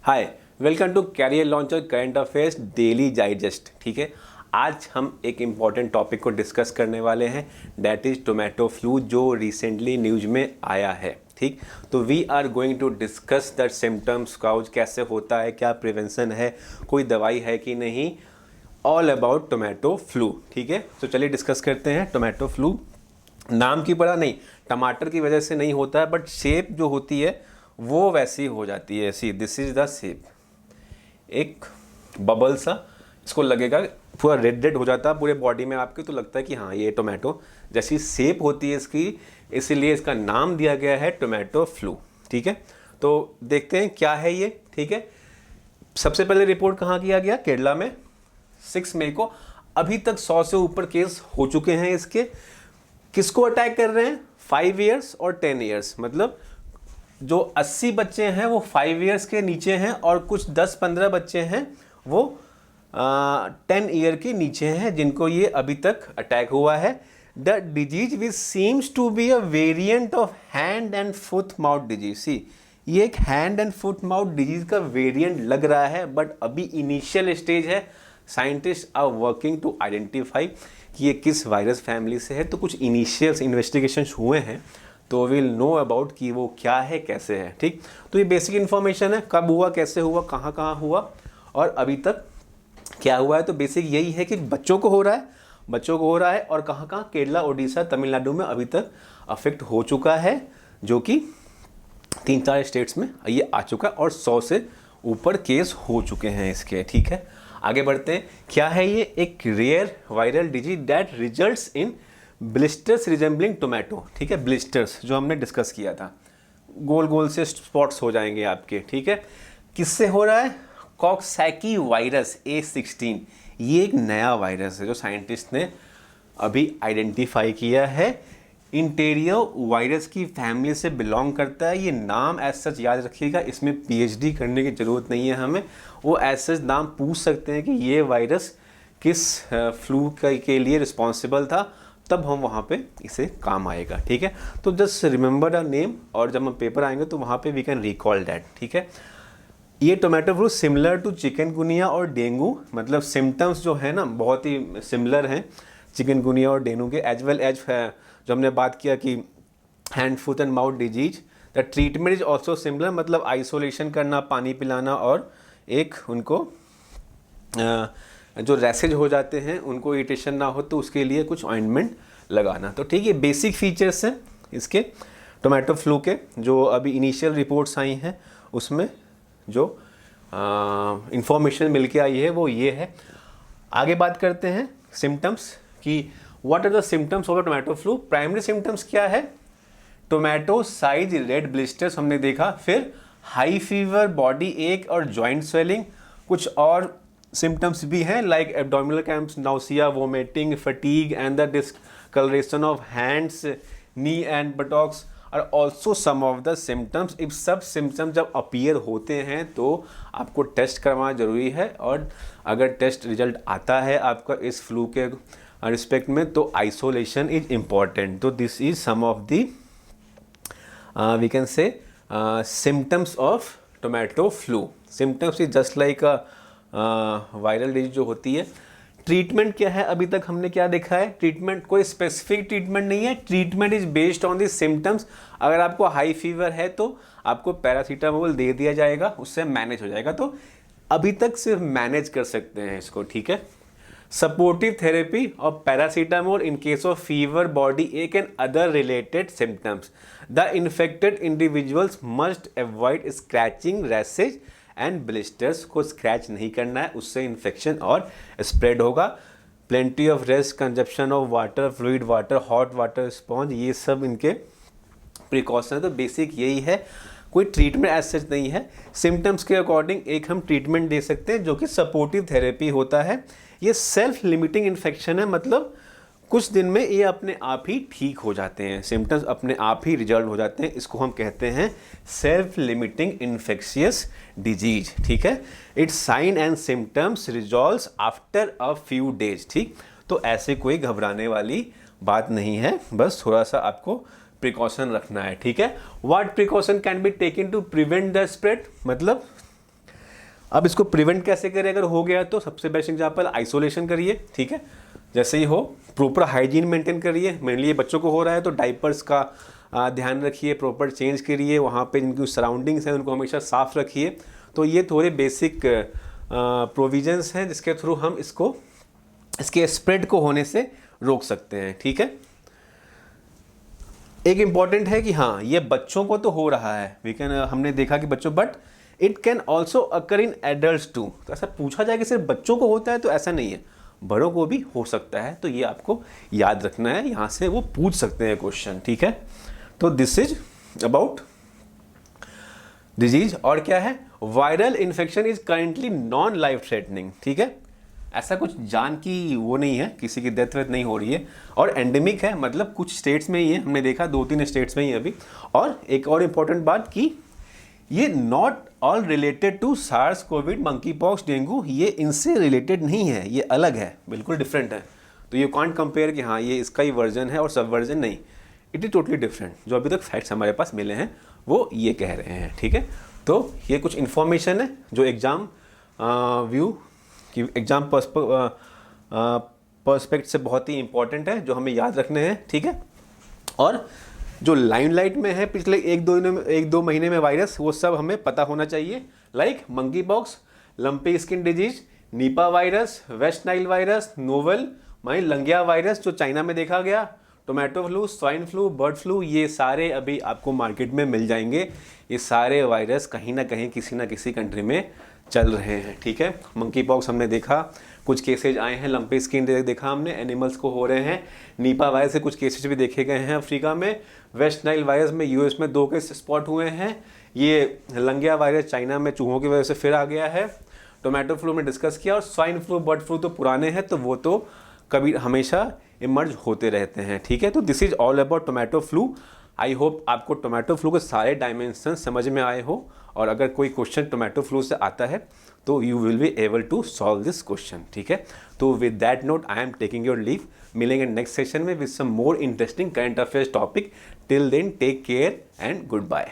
Hi, welcome to career launcher current affairs daily digest. ठीक है, आज हम एक इम्पॉर्टेंट टॉपिक को डिस्कस करने वाले हैं, दैट इज़ टोमेटो फ्लू, जो रिसेंटली न्यूज़ में आया है। ठीक, तो we are going to discuss the symptoms, cause कैसे होता है, क्या प्रिवेंशन है, कोई दवाई है कि नहीं, ऑल अबाउट टोमेटो फ्लू। ठीक है, तो चलिए डिस्कस करते हैं। टोमेटो फ्लू नाम की पड़ा नहीं, टमाटर की वजह से नहीं होता है, बट शेप जो होती है वो वैसी हो जाती है। See this is the shape, एक बबल सा इसको लगेगा, पूरा रेड रेड हो जाता है पूरे बॉडी में आपके, तो लगता है कि हाँ ये टोमेटो जैसी शेप होती है इसकी, इसीलिए इसका नाम दिया गया है टोमेटो फ्लू। ठीक है, तो देखते हैं क्या है ये। ठीक है, सबसे पहले रिपोर्ट कहाँ किया गया? केरला में 6 मई को। अभी तक 100 से ऊपर केस हो चुके हैं इसके। किसको अटैक कर रहे हैं? 5 ईयर्स और 10 ईयर्स, मतलब जो 80 बच्चे हैं वो 5 ईयर्स के नीचे हैं, और कुछ 10-15 बच्चे हैं वो 10 ईयर के नीचे हैं जिनको ये अभी तक अटैक हुआ है। The disease which seems to be a variant of hand and foot mouth disease. See, ये एक hand and foot mouth disease का वेरिएंट लग रहा है, बट अभी इनिशियल स्टेज है। Scientist are working to identify कि ये किस वायरस फैमिली से है। तो कुछ इनिशियल इन्वेस्टिगेशन हुए हैं, तो विल नो अबाउट कि वो क्या है, कैसे है। ठीक, तो ये बेसिक इन्फॉर्मेशन है, कब हुआ, कैसे हुआ, कहाँ कहाँ हुआ और अभी तक क्या हुआ है। तो बेसिक यही है कि बच्चों को हो रहा है और कहाँ कहाँ, केरला, उड़ीसा, तमिलनाडु में अभी तक अफेक्ट हो चुका है, जो कि 3-4 स्टेट्स में ये आ चुका है और 100 से ऊपर केस हो चुके हैं इसके। ठीक है, आगे बढ़ते हैं। क्या है ये? एक rare viral disease that results in blisters resembling tomato. ठीक है, ब्लिस्टर्स जो हमने डिस्कस किया था, गोल गोल से स्पॉट्स हो जाएंगे आपके। ठीक है, किससे हो रहा है? Coxsackie virus A16। ये एक नया वायरस है जो साइंटिस्ट ने अभी आइडेंटिफाई किया है। इंटीरियो वायरस की फैमिली से बिलोंग करता है। ये नाम एज सच याद रखिएगा, इसमें PhD करने की ज़रूरत नहीं है हमें। वो एज सच नाम पूछ सकते हैं कि ये वायरस किस फ्लू के लिए रिस्पॉन्सिबल था, तब हम वहाँ पे इसे काम आएगा। ठीक है, तो जस्ट रिमेंबर द नेम, और जब हम पेपर आएंगे तो वहाँ पे वी कैन रिकॉल दैट। ठीक है, ये tomato flu similar to chikungunya और डेंगू, मतलब सिम्टम्स जो है ना बहुत ही सिमिलर हैं चिकनगुनिया और डेंगू के, एज वेल एज जो हमने बात किया कि hand foot and mouth disease. The treatment is also similar, मतलब आइसोलेशन करना, पानी पिलाना, और एक उनको जो रैसेज हो जाते हैं उनको इरिटेशन ना हो तो उसके लिए कुछ ऑइंटमेंट लगाना। तो ठीक है, बेसिक फीचर्स हैं इसके टोमेटो फ्लू के, जो अभी इनिशियल रिपोर्ट्स आई हैं उसमें जो इंफॉर्मेशन मिल के आई है वो ये है। आगे बात करते हैं सिम्टम्स कि what are the symptoms of the tomato flu. Primary symptoms क्या है? टोमेटो साइज रेड ब्लिस्टर्स हमने देखा, फिर हाई फीवर, बॉडी एक और जॉइंट स्वेलिंग। कुछ और सिम्टम्स भी हैं like abdominal cramps, nausea, vomiting, fatigue and the discoloration of hands, knee and buttocks are also some of the symptoms. इस सब सिम्टम्स जब अपीयर होते हैं तो आपको टेस्ट करवाना जरूरी है, और अगर टेस्ट रिजल्ट आता है आपका इस फ्लू के रिस्पेक्ट में तो आइसोलेशन इज इम्पॉर्टेंट। तो this is some of the we can say symptoms of tomato flu. Symptoms is just like a viral disease जो होती है। ट्रीटमेंट क्या है? अभी तक हमने क्या देखा है? ट्रीटमेंट कोई स्पेसिफिक ट्रीटमेंट नहीं है, treatment is based on the symptoms. अगर आपको हाई फीवर है तो आपको पैरासीटामोल दे दिया जाएगा, उससे मैनेज हो जाएगा। तो अभी तक सिर्फ मैनेज कर सकते हैं इसको। ठीक है, supportive therapy of paracetamol in case of fever, body ache and other related symptoms. The infected individuals must avoid scratching, rashes and blisters. को स्क्रैच नहीं करना है, उससे इन्फेक्शन और स्प्रेड होगा। Plenty of rest, consumption of water, fluid water, hot water, sponge, ये सब इनके प्रिकॉशन है। तो बेसिक यही है, कोई ट्रीटमेंट एज सच नहीं है। सिम्टम्स के अकॉर्डिंग एक हम ट्रीटमेंट दे सकते हैं जो कि सपोर्टिव थेरेपी होता है। ये सेल्फ लिमिटिंग इन्फेक्शन है, मतलब कुछ दिन में ये अपने आप ही ठीक हो जाते हैं, सिम्टम्स अपने आप ही रिजल्ट हो जाते हैं। इसको हम कहते हैं सेल्फ लिमिटिंग इन्फेक्शियस डिजीज। ठीक है, its sign and symptoms resolves after a few days. ठीक, तो ऐसे कोई घबराने वाली बात नहीं है, बस थोड़ा सा आपको प्रिकॉशन रखना है। ठीक है, what precaution can be taken to prevent the spread, मतलब अब इसको प्रिवेंट कैसे करें अगर हो गया तो? सबसे बेस्ट एग्जांपल, आइसोलेशन करिए, ठीक है, जैसे ही हो प्रॉपर हाइजीन मेंटेन करिए। मेनली बच्चों को हो रहा है तो डाइपर्स का ध्यान रखिए, प्रॉपर चेंज करिए, वहाँ पे जिनकी सराउंडिंग्स हैं उनको हमेशा साफ़ रखिए। तो ये थोड़े बेसिक प्रोविजंस हैं जिसके थ्रू हम इसके स्प्रेड को होने से रोक सकते हैं, ठीक है। एक इम्पॉर्टेंट है कि हाँ, ये बच्चों को तो हो रहा है, हमने देखा कि बच्चों, but it can also occur in adult too. तो ऐसा पूछा जाए कि सिर्फ बच्चों को होता है तो ऐसा नहीं है, बड़ों को भी हो सकता है। तो ये आपको याद रखना है, यहाँ से वो पूछ सकते हैं क्वेश्चन, ठीक है। तो दिस इज अबाउट डिजीज। और क्या है, viral infection is currently non life threatening, ठीक है। ऐसा कुछ जान की वो नहीं है, किसी की डेथ वेथ नहीं हो रही है, और एंडेमिक है, मतलब कुछ स्टेट्स में ही है, हमने देखा 2-3 स्टेट्स में ही अभी। और एक और इम्पॉर्टेंट बात कि ये not all related to SARS COVID, monkeypox, dengue, ये इनसे रिलेटेड नहीं है, ये अलग है, बिल्कुल डिफरेंट है। तो यू कांट कंपेयर कि हाँ ये इसका ही वर्जन है और सब वर्जन नहीं, इट इज़ टोटली डिफरेंट। जो अभी तक फैक्ट्स हमारे पास मिले हैं वो ये कह रहे हैं, ठीक है। तो ये कुछ इन्फॉर्मेशन है जो एग्ज़ाम व्यू कि एग्ज़ाम पर्सपेक्ट से बहुत ही इंपॉर्टेंट है, जो हमें याद रखने हैं, ठीक है। और जो लाइमलाइट में है पिछले 1-2 महीने में वायरस, वो सब हमें पता होना चाहिए, like monkey pox, lumpy skin disease, Nipah virus, west Nile virus, novel माइन लंगिया वायरस जो चाइना में देखा गया, tomato flu, swine flu, bird flu, ये सारे अभी आपको मार्केट में मिल जाएंगे। ये सारे वायरस कहीं ना कहीं किसी ना किसी कंट्री में चल रहे हैं, ठीक है। मंकी पॉक्स हमने देखा, कुछ केसेज आए हैं, लंपी स्किन देखा हमने, एनिमल्स को हो रहे हैं, नीपा वायरस से कुछ केसेज भी देखे गए हैं अफ्रीका में, वेस्ट नाइल वायरस में यूएस में 2 केस स्पॉट हुए हैं, ये लंगिया वायरस चाइना में चूहों की वजह से फिर आ गया है, टोमेटो फ्लू में डिस्कस किया, और स्वाइन फ्लू, बर्ड फ्लू तो पुराने हैं, तो वो तो कभी हमेशा इमर्ज होते रहते हैं, ठीक है। तो this is all about tomato flu. I hope आपको टोमेटो फ्लू के सारे डायमेंशन समझ में आए हो, और अगर कोई क्वेश्चन टोमेटो फ्लू से आता है तो you will be able to solve this question, ठीक है। तो with that note I am taking your leave. मिलेंगे नेक्स्ट सेशन में with some more interesting current affairs topic. Till then take care and good bye.